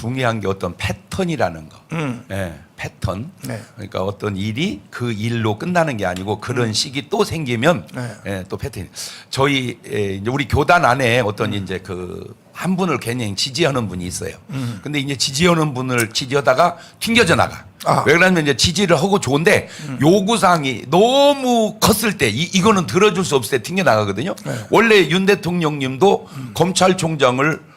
중요한 게 어떤 패턴이라는 거. 예, 패턴. 네. 그러니까 어떤 일이 그 일로 끝나는 게 아니고 그런 시기 또 생기면 네. 예, 또 패턴. 저희 이제 우리 교단 안에 어떤 이제 그 한 분을 굉장히 지지하는 분이 있어요. 근데 이제 지지하는 분을 지지하다가 튕겨져 나가. 왜 그러냐면 이제 지지를 하고 좋은데 요구사항이 너무 컸을 때 이거는 들어줄 수 없을 때 튕겨 나가거든요. 네. 원래 윤 대통령님도 검찰총장을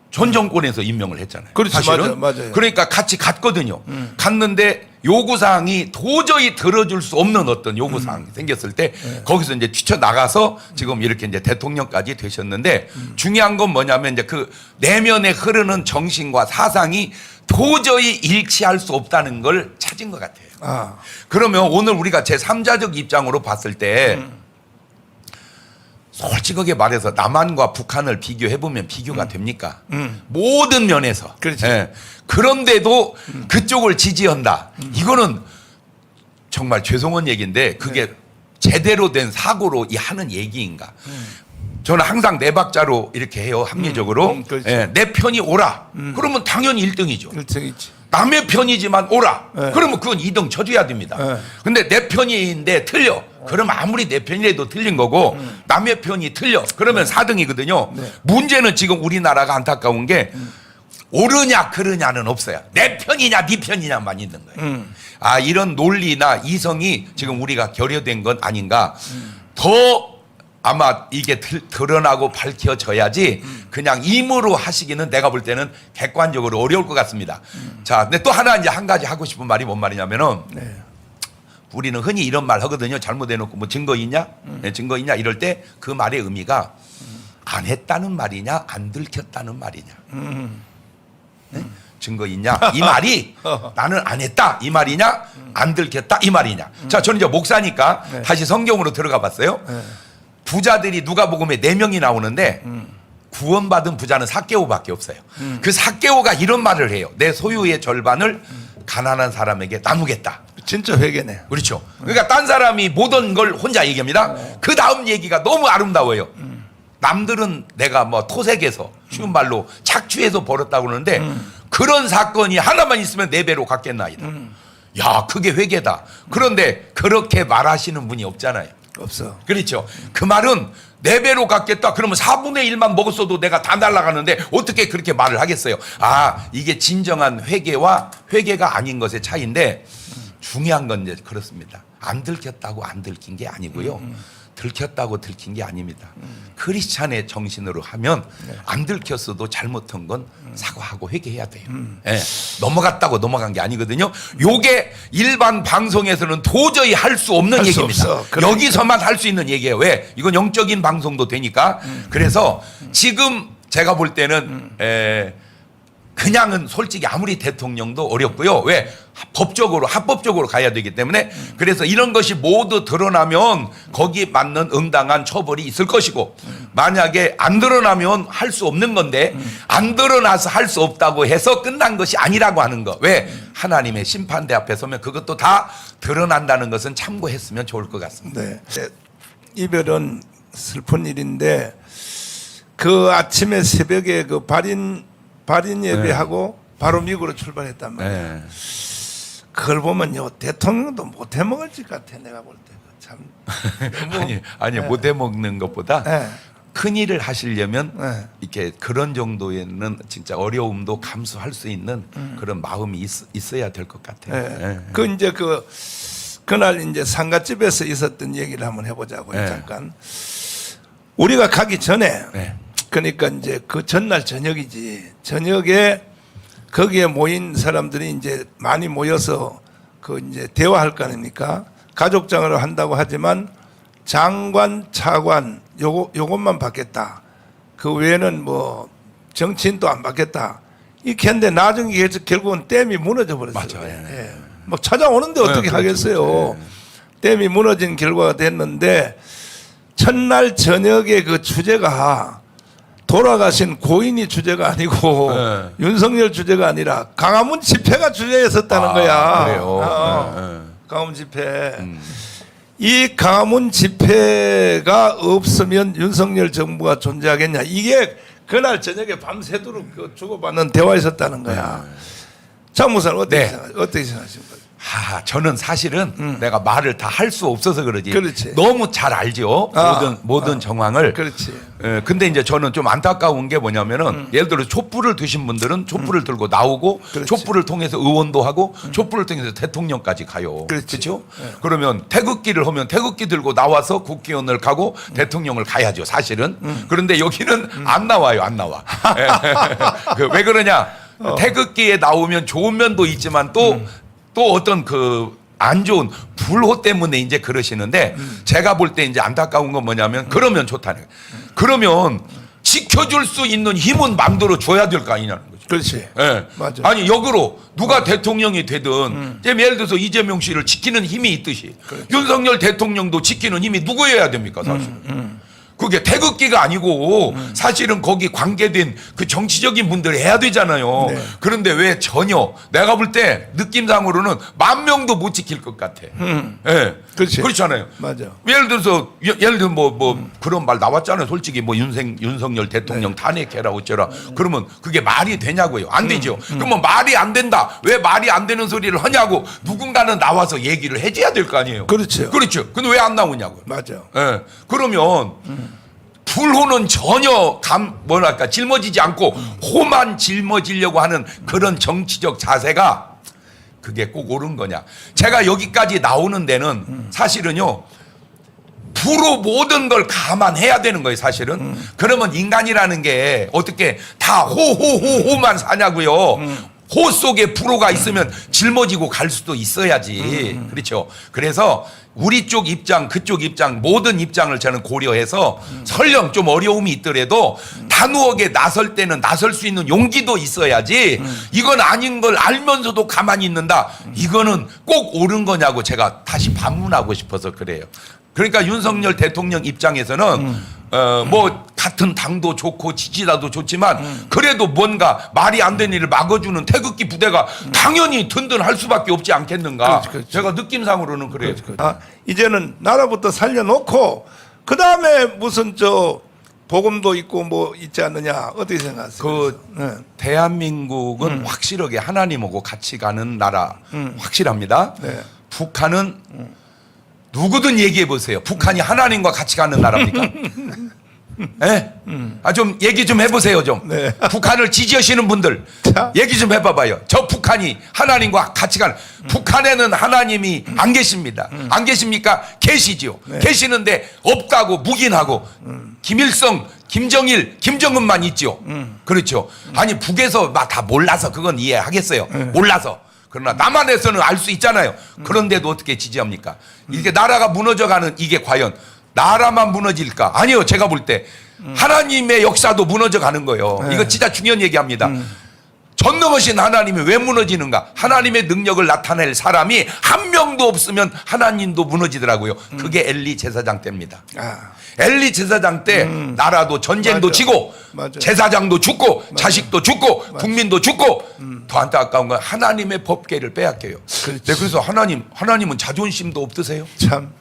전 정권에서 임명을 했잖아요. 그렇지, 사실은. 맞아요. 그러니까 같이 갔거든요. 갔는데 요구사항이 도저히 들어줄 수 없는 어떤 요구사항이 생겼을 때 거기서 이제 뛰쳐나가서 지금 이렇게 이제 대통령까지 되셨는데 중요한 건 뭐냐면 이제 그 내면에 흐르는 정신과 사상이 도저히 일치할 수 없다는 걸 찾은 것 같아요. 아. 그러면 오늘 우리가 제3자적 입장으로 봤을 때 솔직하게 말해서 남한과 북한을 비교해보면 비교가 됩니까? 모든 면에서. 그렇지. 예. 그런데도 그쪽을 지지한다. 이거는 정말 죄송한 얘기인데 그게 제대로 된 사고로 하는 얘기인가. 저는 항상 네 박자로 이렇게 해요. 합리적으로. 그렇죠. 예. 내 편이 옳아. 그러면 당연히 1등이죠. 일등이지. 남의 편이지만 옳아. 네. 그러면 그건 2등 쳐줘야 됩니다. 네. 근데 내 편인데 틀려. 그러면 아무리 내 편이라도 틀린 거고 남의 편이 틀려. 그러면 4등이거든요. 네. 문제는 지금 우리나라가 안타까운 게 옳으냐 그르냐는 없어요. 내 편이냐 네 편이냐만 있는 거예요. 아 이런 논리나 이성이 지금 우리가 결여된 건 아닌가. 더 아마 이게 드러나고 밝혀져야지 그냥 임으로 하시기는 내가 볼 때는 객관적으로 어려울 것 같습니다. 자, 근데 또 하나 이제 한 가지 하고 싶은 말이 뭔 말이냐면은 네. 우리는 흔히 이런 말 하거든요. 잘못해놓고 뭐 증거 있냐? 네, 증거 있냐? 이럴 때 그 말의 의미가 안 했다는 말이냐? 안 들켰다는 말이냐? 네? 증거 있냐? 이 말이 나는 안 했다. 이 말이냐? 안 들켰다. 이 말이냐? 자, 저는 이제 목사니까 네. 다시 성경으로 들어가 봤어요. 네. 부자들이 누가복음에 4명이 나오는데 구원받은 부자는 삭개오밖에 없어요. 그 삭개오가 이런 말을 해요. 내 소유의 절반을 가난한 사람에게 나누겠다. 진짜 회개네. 그렇죠. 그러니까 딴 사람이 모든 걸 혼자 얘기합니다. 그 다음 얘기가 너무 아름다워요. 남들은 내가 뭐 토색해서 쉬운 말로 착취해서 벌었다고 그러는데 그런 사건이 하나만 있으면 4배로 갚겠나이다. 야, 그게 회개다. 그런데 그렇게 말하시는 분이 없잖아요. 없어. 그렇죠. 그 말은 4배로 갚겠다. 그러면 4분의 1만 먹었어도 내가 다 날아가는데 어떻게 그렇게 말을 하겠어요. 아, 이게 진정한 회개와 회개가 아닌 것의 차이인데 중요한 건 이제 그렇습니다. 안 들켰다고 안 들킨 게 아니고요. 들켰다고 들킨 게 아닙니다. 크리스찬의 정신으로 하면 안 들켰어도 잘못한 건 사과하고 회개해야 돼요. 예, 넘어갔다고 넘어간 게 아니거든요. 요게 일반 방송에서는 도저히 할 수 없는 할 수 얘기입니다. 없어. 그러니까. 여기서만 할 수 있는 얘기예요. 왜? 이건 영적인 방송도 되니까. 그래서 지금 제가 볼 때는 그냥은 솔직히 아무리 대통령도 어렵고요. 왜? 법적으로 합법적으로 가야 되기 때문에 그래서 이런 것이 모두 드러나면 거기에 맞는 응당한 처벌이 있을 것이고 만약에 안 드러나면 할 수 없는 건데 안 드러나서 할 수 없다고 해서 끝난 것이 아니라고 하는 거. 왜? 하나님의 심판대 앞에 서면 그것도 다 드러난다는 것은 참고했으면 좋을 것 같습니다. 네. 이별은 슬픈 일인데 그 아침에 새벽에 그 발인 예배하고 바로 미국으로 출발했단 말이야. 네. 그걸 보면요 대통령도 못 해먹을 것 같아 내가 볼 때. 참. 아니 못 해먹는 것보다 네. 큰 일을 하시려면 네. 이렇게 그런 정도에는 진짜 어려움도 감수할 수 있는 그런 마음이 있어야 될 것 같아요. 네. 네. 그 이제 그날 이제 상가집에서 있었던 얘기를 한번 해보자고요. 네. 잠깐. 우리가 가기 전에 네. 그러니까 이제 그 전날 저녁이지. 저녁에 거기에 모인 사람들이 이제 많이 모여서 그 이제 대화할 거 아닙니까? 가족장으로 한다고 하지만 장관, 차관 요것만 받겠다. 그 외에는 뭐 정치인도 안 받겠다. 이렇게 했는데 나중에 결국은 댐이 무너져 버렸어요. 맞아요. 예. 막 찾아오는데 어떻게 그렇죠, 하겠어요. 그렇죠. 댐이 무너진 결과가 됐는데 첫날 저녁에 그 주제가 돌아가신 고인이 주제가 아니고 네. 윤석열 주제가 아니라 강화문 집회가 주제였었다는 거야. 그래요. 강화문 집회. 이 강화문 집회가 없으면 윤석열 정부가 존재하겠냐. 이게 그날 저녁에 밤새도록 그 주고받는 대화 있었다는 거야. 장 목사는 어떻게 네. 어떻게 생각하십니까? 저는 사실은 내가 말을 다 할 수 없어서 그러지. 그렇지. 너무 잘 알죠. 모든 정황을. 그렇지. 근데 이제 저는 좀 안타까운 게 뭐냐면은 예를 들어 촛불을 드신 분들은 촛불을 들고 나오고 그렇지. 촛불을 통해서 의원도 하고 촛불을 통해서 대통령까지 가요. 그렇지. 그렇죠? 그러면 태극기를 하면 태극기 들고 나와서 국회의원을 가고 대통령을 가야죠. 사실은. 그런데 여기는 안 나와요. 안 나와. 왜 그러냐? 태극기에 나오면 좋은 면도 있지만 또 어떤 안 좋은 불호 때문에 이제 그러시는데 제가 볼 때 이제 안타까운 건 뭐냐면 그러면 좋다는 거예요. 그러면 지켜줄 수 있는 힘은 맘대로 줘야 될 거 아니냐는 거죠. 그렇지. 예. 맞아. 아니 역으로 누가 대통령이 되든 예를 들어서 이재명 씨를 지키는 힘이 있듯이 윤석열 대통령도 지키는 힘이 누구여야 됩니까 사실은. 그게 태극기가 아니고 사실은 거기 관계된 그 정치적인 분들이 해야 되잖아요. 네. 그런데 왜 전혀 내가 볼 때 느낌상으로는 10,000명도 못 지킬 것 같아. 예. 그렇지. 그렇잖아요. 맞아. 예를 들어서 예를 들어 뭐 그런 말 나왔잖아요. 솔직히 뭐 윤석열 대통령 탄핵해라 어쩌라. 그러면 그게 말이 되냐고요. 안 되죠. 그러면 말이 안 된다. 왜 말이 안 되는 소리를 하냐고 누군가는 나와서 얘기를 해줘야 될 거 아니에요. 그렇죠. 그렇죠. 근데 왜 안 나오냐고요. 맞아. 예. 그러면 불호는 전혀 뭐랄까 짊어지지 않고 호만 짊어지려고 하는 그런 정치적 자세가 그게 꼭 옳은 거냐. 제가 여기까지 나오는 데는 사실은요. 불호 모든 걸 감안해야 되는 거예요, 사실은. 그러면 인간이라는 게 어떻게 다 호호호호만 사냐고요. 호 속에 불호가 있으면 짊어지고 갈 수도 있어야지. 그렇죠. 그래서 우리 쪽 입장, 그쪽 입장, 모든 입장을 저는 고려해서 설령 좀 어려움이 있더라도 단호하게 나설 때는 나설 수 있는 용기도 있어야지 이건 아닌 걸 알면서도 가만히 있는다. 이거는 꼭 옳은 거냐고 제가 다시 반문하고 싶어서 그래요. 그러니까 윤석열 대통령 입장에서는 뭐 같은 당도 좋고 지지자도 좋지만 그래도 뭔가 말이 안 되는 일을 막아주는 태극기 부대가 당연히 든든할 수밖에 없지 않겠는가. 그렇지. 제가 느낌상으로는 그래요. 이제는 나라부터 살려놓고 그 다음에 무슨 복음도 있고 뭐 있지 않느냐 어떻게 생각하세요? 네. 대한민국은 확실하게 하나님하고 같이 가는 나라 확실합니다. 네. 북한은 누구든 얘기해 보세요. 북한이 하나님과 같이 가는 나라입니까? 네? 좀 얘기 좀 해보세요 좀. 네. 북한을 지지하시는 분들 자. 얘기 좀 해봐봐요. 저 북한이 하나님과 같이 가는 북한에는 하나님이 안 계십니다. 안 계십니까? 계시죠. 네. 계시는데 없다고 묵인하고 김일성, 김정일, 김정은만 있죠. 그렇죠. 아니 북에서 막 다 몰라서 그건 이해하겠어요. 몰라서. 그러나 남한에서는 알 수 있잖아요. 그런데도 어떻게 지지합니까? 이렇게 나라가 무너져가는 이게 과연 나라만 무너질까? 아니요. 제가 볼 때 하나님의 역사도 무너져가는 거예요. 네. 이거 진짜 중요한 얘기합니다. 전능하신 하나님이 왜 무너지는가? 하나님의 능력을 나타낼 사람이 한 명도 없으면 하나님도 무너지더라고요. 그게 엘리 제사장 때입니다. 엘리 제사장 때 나라도 전쟁도 맞아. 지고 맞아. 맞아. 제사장도 죽고 자식도 죽고 맞아. 국민도 죽고 더 안타까운 건 하나님의 법궤를 빼앗겨요. 네, 그래서 하나님은 자존심도 없으세요? 참.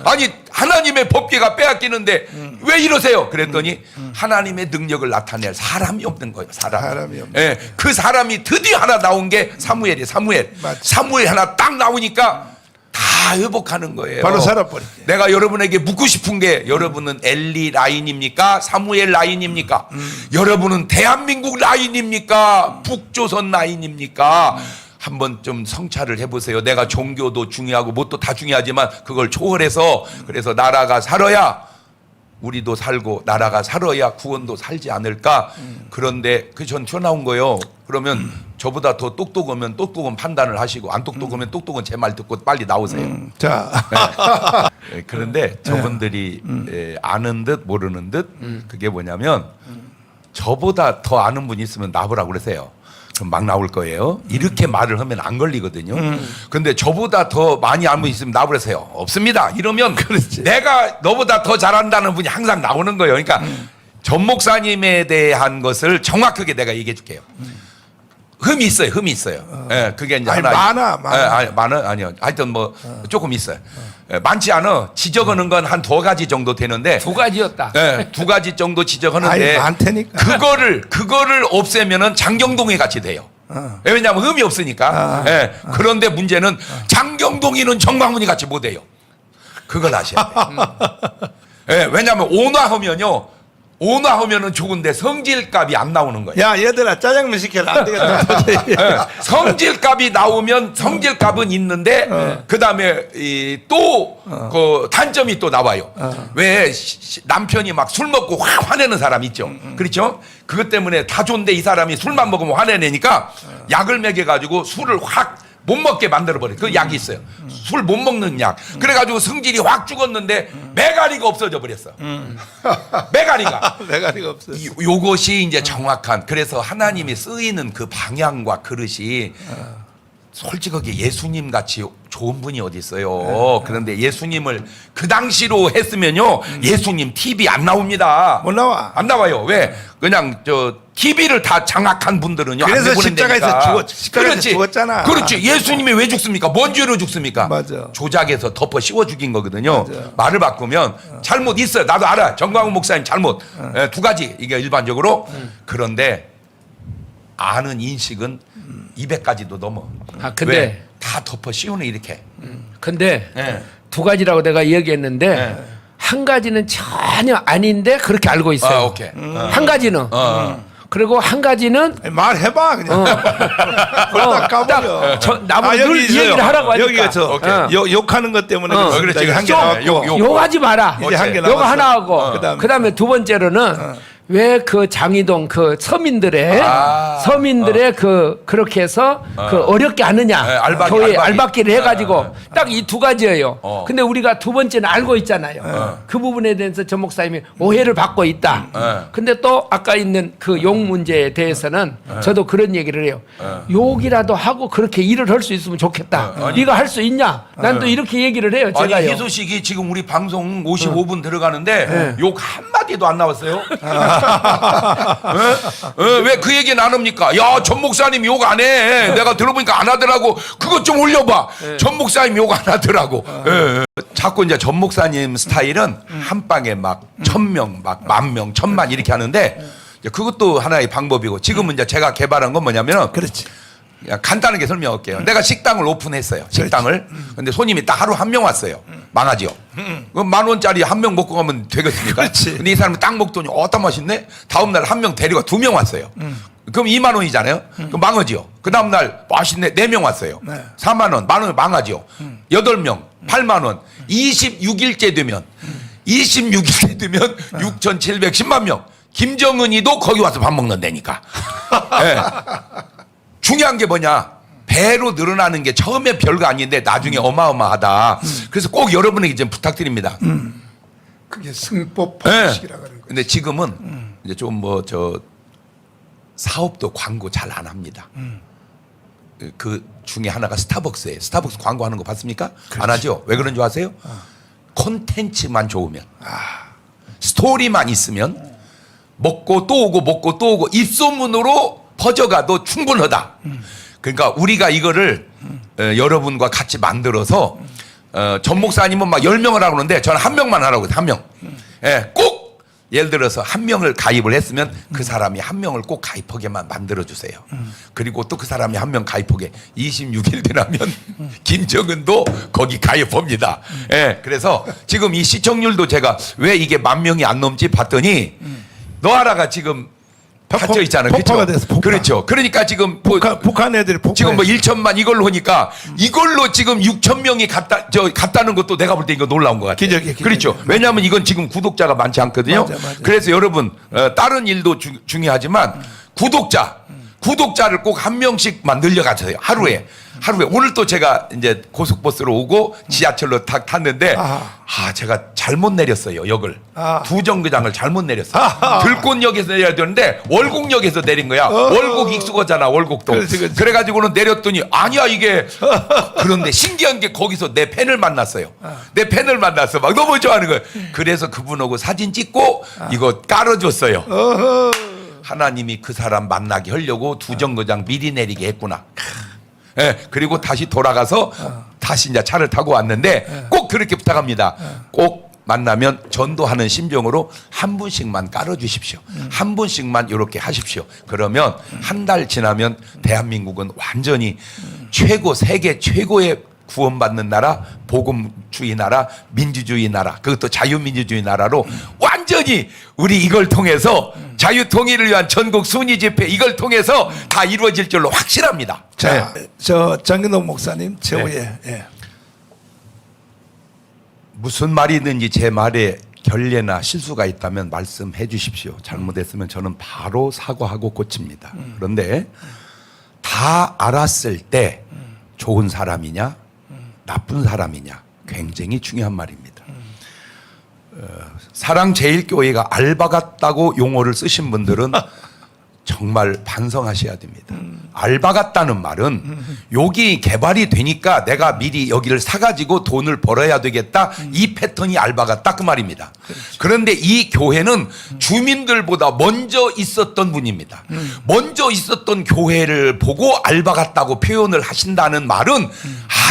아니 하나님의 법궤가 빼앗기는데 왜 이러세요? 그랬더니 하나님의 능력을 나타낼 사람이 없는 거예요. 사람이 없는 예, 그 사람이 드디어 하나 나온 게 사무엘이에요. 사무엘. 맞지. 사무엘 하나 딱 나오니까 다 회복하는 거예요. 바로 살아버리지. 내가 여러분에게 묻고 싶은 게 여러분은 엘리 라인입니까? 사무엘 라인입니까? 여러분은 대한민국 라인입니까? 북조선 라인입니까? 한번 좀 성찰을 해보세요. 내가 종교도 중요하고 뭣도 다 중요하지만 그걸 초월해서 그래서 나라가 살아야 우리도 살고 나라가 살아야 구원도 살지 않을까. 그런데 전 튀어나온 거예요. 그러면 저보다 더 똑똑하면 똑똑한 판단을 하시고 안 똑똑하면 똑똑한 제 말 듣고 빨리 나오세요. 자. 네, 그런데 저분들이 아는 듯 모르는 듯 그게 뭐냐면 저보다 더 아는 분이 있으면 나보라고 그러세요. 그럼 막 나올 거예요. 이렇게 말을 하면 안 걸리거든요. 근데 저보다 더 많이 알고 있으면 나버리세요. 없습니다. 이러면 내가 너보다 더 잘한다는 분이 항상 나오는 거예요. 그러니까 전 목사님에 대한 것을 정확하게 내가 얘기해 줄게요. 흠이 있어요. 흠이 있어요. 예, 그게 이제 아니, 하나. 많아. 예, 아니, 아니요. 하여튼 뭐 조금 있어요. 예, 많지 않아. 지적하는 건 한 2가지 정도 되는데. 2가지였다. 예, 2가지 정도 아니, 지적하는데. 많다니까. 그거를 없애면은 장경동이 같이 돼요. 예, 왜냐하면 흠이 없으니까. 예, 그런데 문제는 장경동이는 정광훈이 같이 못 해요. 그걸 아셔야 돼요. 예, 왜냐하면 온화하면은 좋은데 성질값이 안 나오는 거예요. 야 얘들아 짜장면 시켜라. 안 되겠다. 예, 성질값이 나오면 성질값은 있는데 그 다음에 또 그 단점이 또 나와요. 왜 남편이 막 술 먹고 확 화내는 사람 있죠. 그렇죠? 그것 때문에 다 좋은데 이 사람이 술만 먹으면 화내니까 약을 먹여가지고 술을 확 못 먹게 만들어버려. 그 약이 있어요. 술 못 먹는 약. 그래가지고 성질이 확 죽었는데 메가리가 없어져 버렸어. 메가리가. 내가리가 없어. 요것이 이제 정확한. 그래서 하나님이 쓰이는 그 방향과 그릇이 솔직하게 예수님 같이 좋은 분이 어디 있어요. 그런데 예수님을 그 당시로 했으면요, 예수님 TV 안 나옵니다. 못 나와. 안 나와요. 왜? 그냥 TV를 다 장악한 분들은요. 안 그래서 내보낸다니까. 십자가에서 죽었잖아. 그렇지. 예수님이 왜 죽습니까? 뭔 죄로 죽습니까? 맞아. 조작해서 덮어 씌워 죽인 거거든요. 맞아. 말을 바꾸면 잘못 있어요. 나도 알아. 정광훈 목사님 잘못. 2가지 이게 일반적으로. 그런데 아는 인식은 200가지도 넘어. 아, 근데 왜? 다 덮어 씌우는 이렇게. 근데 예. 2가지라고 내가 얘기했는데 네. 한 가지는 전혀 아닌데 그렇게 알고 있어요. 아, 오케이. 한 가지는. 그리고 한 가지는 말해봐 그냥. 그러다 까버려. 나보고 여기 늘 있어요. 얘기를 하라고 하니까. 여기가 저 오케이. 욕하는 것 때문에 그렇지, 그렇습니다. 그렇지. 한개 좀 나왔고. 욕하지 마라. 이제 한개 요거 남았어. 하나 하고 그다음에. 그다음에 2번째로는 왜 그 장이동 그 서민들의 그렇게 해서 그 어렵게 하느냐. 네, 알박이, 교회 알박이. 알박기를 해가지고 딱 이 2가지예요. 근데 우리가 2번째는 알고 있잖아요. 그 부분에 대해서 전 목사님이 오해를 받고 있다. 근데 또 아까 있는 그 욕 문제에 대해서는 저도 그런 얘기를 해요. 욕이라도 하고 그렇게 일을 할 수 있으면 좋겠다. 네가 할 수 있냐? 난 또 이렇게 얘기를 해요. 아니 제가요. 희소식이 지금 우리 방송 55분 들어가는데 욕 한마디도 안 나왔어요. 왜 그 얘기는 안 합니까? 야, 전 목사님 욕 안 해. 내가 들어보니까 안 하더라고. 그것 좀 올려봐. 전 목사님 욕 안 하더라고. 자꾸 이제 전 목사님 스타일은 한 방에 막 1000명, 막 10,000명, 1000만 이렇게 하는데 이제 그것도 하나의 방법이고 지금은 이제 제가 개발한 건 뭐냐면 그렇지. 그냥 간단하게 설명할게요. 내가 식당을 오픈했어요. 식당을. 근데 손님이 딱 하루 한 명 왔어요. 망하지요. 그럼 10,000원짜리 한 명 먹고 가면 되겠습니까? 그렇지. 근데 이 사람이 딱 먹더니 어따 맛있네? 다음날 한 명 데리고 2명 왔어요. 그럼 20,000원이잖아요. 그럼 망하지요. 그 다음날 맛있네? 4명 왔어요. 네. 40,000원, 10,000원 망하지요. 8명, 80,000원. 26일째 되면 26일째 되면 6,710만 명. 김정은이도 거기 와서 밥 먹는다니까. 네. 중요한 게 뭐냐? 배로 늘어나는 게 처음에 별거 아닌데 나중에 어마어마하다. 그래서 꼭 여러분에게 좀 부탁드립니다. 그게 승법 네. 방식이라고 하는 거예요. 근데 지금은 이제 좀 사업도 광고 잘 안 합니다. 그 중에 하나가 스타벅스예요. 스타벅스 광고하는 거 봤습니까? 안 하죠. 왜 그런 줄 아세요? 콘텐츠만 좋으면, 스토리만 있으면 먹고 또 오고 먹고 또 오고 입소문으로 퍼져가도 충분하다. 그러니까 우리가 이거를 여러분과 같이 만들어서 전 목사님은 막 10명을 하고 그러는데 저는 1명만 하라고 해요. 1명. 예, 꼭 예를 들어서 1명을 가입을 했으면 그 사람이 1명을 꼭 가입하게만 만들어주세요. 그리고 또 그 사람이 1명 가입하게 26일 되면 김정은도 거기 가입합니다. 예, 그래서 지금 이 시청률도 제가 왜 이게 10,000명이 안 넘지 봤더니 너하라가 지금 갇혀 있잖아요. 폭파가 그렇죠? 됐어, 폭파. 그렇죠. 그러니까 지금 북한 애들이 폭파. 지금 뭐 1천만 이걸로 하니까 이걸로 지금 6,000명이 갔다는 것도 내가 볼 때 이거 놀라운 것 같아요. 기적이에요, 기적이에요. 그렇죠. 왜냐하면 이건 지금 구독자가 많지 않거든요. 맞아. 그래서 여러분 다른 일도 중요하지만 구독자를 꼭 1명씩 만들려 가세요. 하루에 오늘 또 제가 이제 고속버스로 오고 지하철로 탁 탔는데 제가 잘못 내렸어요. 역을 두 정거장을 잘못 내렸어요. 들꽃역에서 내려야 되는데 월곡역에서 내린 거야. 월곡 익숙하잖아. 월곡도. 그렇지. 그래가지고는 내렸더니 아니야 이게. 그런데 신기한 게 거기서 내 팬을 만났어요. 내 팬을 만났어. 막 너무 좋아하는 거예요. 그래서 그분하고 사진 찍고 이거 깔아줬어요. 하나님이 그 사람 만나게 하려고 두 정거장 미리 내리게 했구나. 예, 그리고 다시 돌아가서 다시 이제 차를 타고 왔는데 꼭 그렇게 부탁합니다. 꼭 만나면 전도하는 심정으로 한 분씩만 깔아주십시오. 한 분씩만 이렇게 하십시오. 그러면 한 달 지나면 대한민국은 완전히 세계 최고의 구원받는 나라, 복음주의 나라, 민주주의 나라, 그것도 자유민주주의 나라로 완전히 우리 이걸 통해서 자유통일을 위한 전국 순위 집회 이걸 통해서 다 이루어질 줄로 확실합니다. 자, 저 장근동 목사님 최후에 무슨 말이든지 제 말에 결례나 실수가 있다면 말씀해 주십시오. 잘못했으면 저는 바로 사과하고 고칩니다. 그런데 다 알았을 때 좋은 사람이냐 나쁜 사람이냐 굉장히 중요한 말입니다. 사랑제일교회가 알바 같다고 용어를 쓰신 분들은 정말 반성하셔야 됩니다. 알바 같다는 말은 여기 개발이 되니까 내가 미리 여기를 사가지고 돈을 벌어야 되겠다. 이 패턴이 알바 같다 그 말입니다. 그런데 이 교회는 주민들보다 먼저 있었던 분입니다. 먼저 있었던 교회를 보고 알바 같다고 표현을 하신다는 말은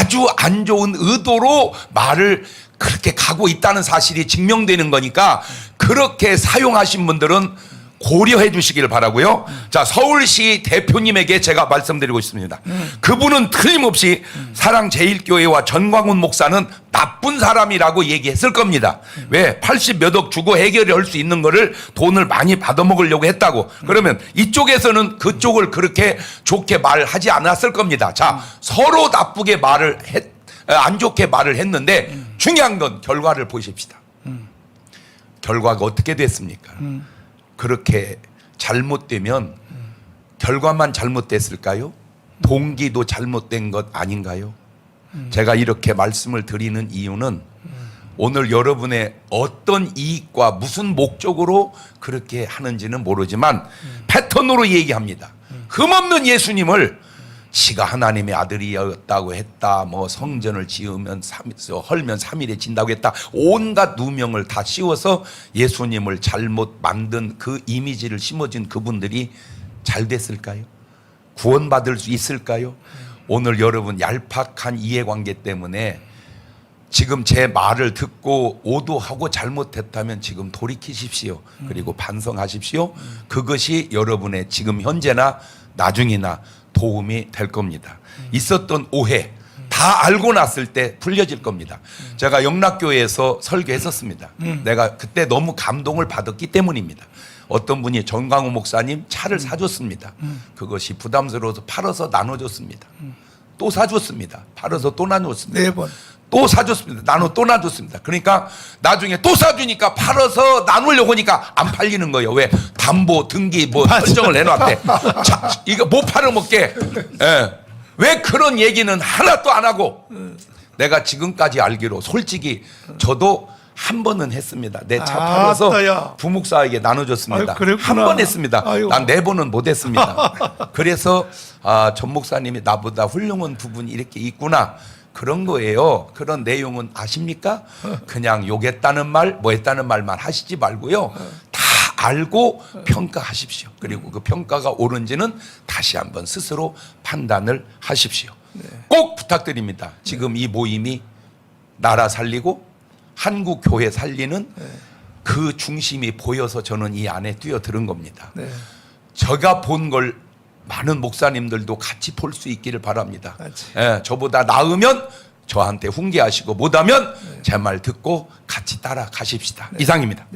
아주 안 좋은 의도로 말을 그렇게 가고 있다는 사실이 증명되는 거니까 그렇게 사용하신 분들은 고려해 주시기를 바라고요. 자, 서울시 대표님에게 제가 말씀드리고 있습니다. 그분은 틀림없이 사랑제일교회와 전광훈 목사는 나쁜 사람이라고 얘기했을 겁니다. 왜? 80 몇 억 주고 해결할 수 있는 거를 돈을 많이 받아먹으려고 했다고. 그러면 이쪽에서는 그쪽을 그렇게 좋게 말하지 않았을 겁니다. 자, 서로 나쁘게 안 좋게 말을 했는데 중요한 건 결과를 보십시다. 결과가 어떻게 됐습니까? 그렇게 잘못되면 결과만 잘못됐을까요? 동기도 잘못된 것 아닌가요? 제가 이렇게 말씀을 드리는 이유는 오늘 여러분의 어떤 이익과 무슨 목적으로 그렇게 하는지는 모르지만 패턴으로 얘기합니다. 흠없는 예수님을 지가 하나님의 아들이었다고 했다. 뭐 성전을 지으면 헐면 3일에 진다고 했다. 온갖 누명을 다 씌워서 예수님을 잘못 만든 그 이미지를 심어진 그분들이 잘 됐을까요? 구원받을 수 있을까요? 오늘 여러분 얄팍한 이해관계 때문에 지금 제 말을 듣고 오도하고 잘못했다면 지금 돌이키십시오. 그리고 반성하십시오. 그것이 여러분의 지금 현재나 나중이나 도움이 될 겁니다. 있었던 오해 다 알고 났을 때 풀려질 겁니다. 제가 영락교회에서 설교했었습니다. 내가 그때 너무 감동을 받았기 때문입니다. 어떤 분이 전광훈 목사님 차를 사줬습니다. 그것이 부담스러워서 팔아서 나눠줬습니다. 또 사줬습니다. 팔아서 또 나눠줬습니다. 4번. 또 사줬습니다. 또 나눴습니다. 그러니까 나중에 또 사주니까 팔아서 나누려고 하니까 안 팔리는 거예요. 왜? 담보, 등기 뭐 설정을 해놨대. 자, 이거 못 팔아먹게. 예. 왜 그런 얘기는 하나도 안 하고 내가 지금까지 알기로 솔직히 저도 한 번은 했습니다. 내 차 팔아서 아따야. 부목사에게 나눠줬습니다. 아유, 그랬구나. 한 번 했습니다. 아유. 난 4번은 못 했습니다. 그래서 전 목사님이 나보다 훌륭한 부분이 이렇게 있구나. 그런 거예요. 그런 내용은 아십니까? 그냥 욕했다는 말, 뭐 했다는 말만 하시지 말고요. 다 알고 평가하십시오. 그리고 그 평가가 옳은지는 다시 한번 스스로 판단을 하십시오. 꼭 부탁드립니다. 지금 이 모임이 나라 살리고 한국 교회 살리는 그 중심이 보여서 저는 이 안에 뛰어드는 겁니다. 제가 본 걸 많은 목사님들도 같이 볼 수 있기를 바랍니다. 예, 저보다 나으면 저한테 훈계하시고 못하면 제 말 듣고 같이 따라가십시다. 이상입니다.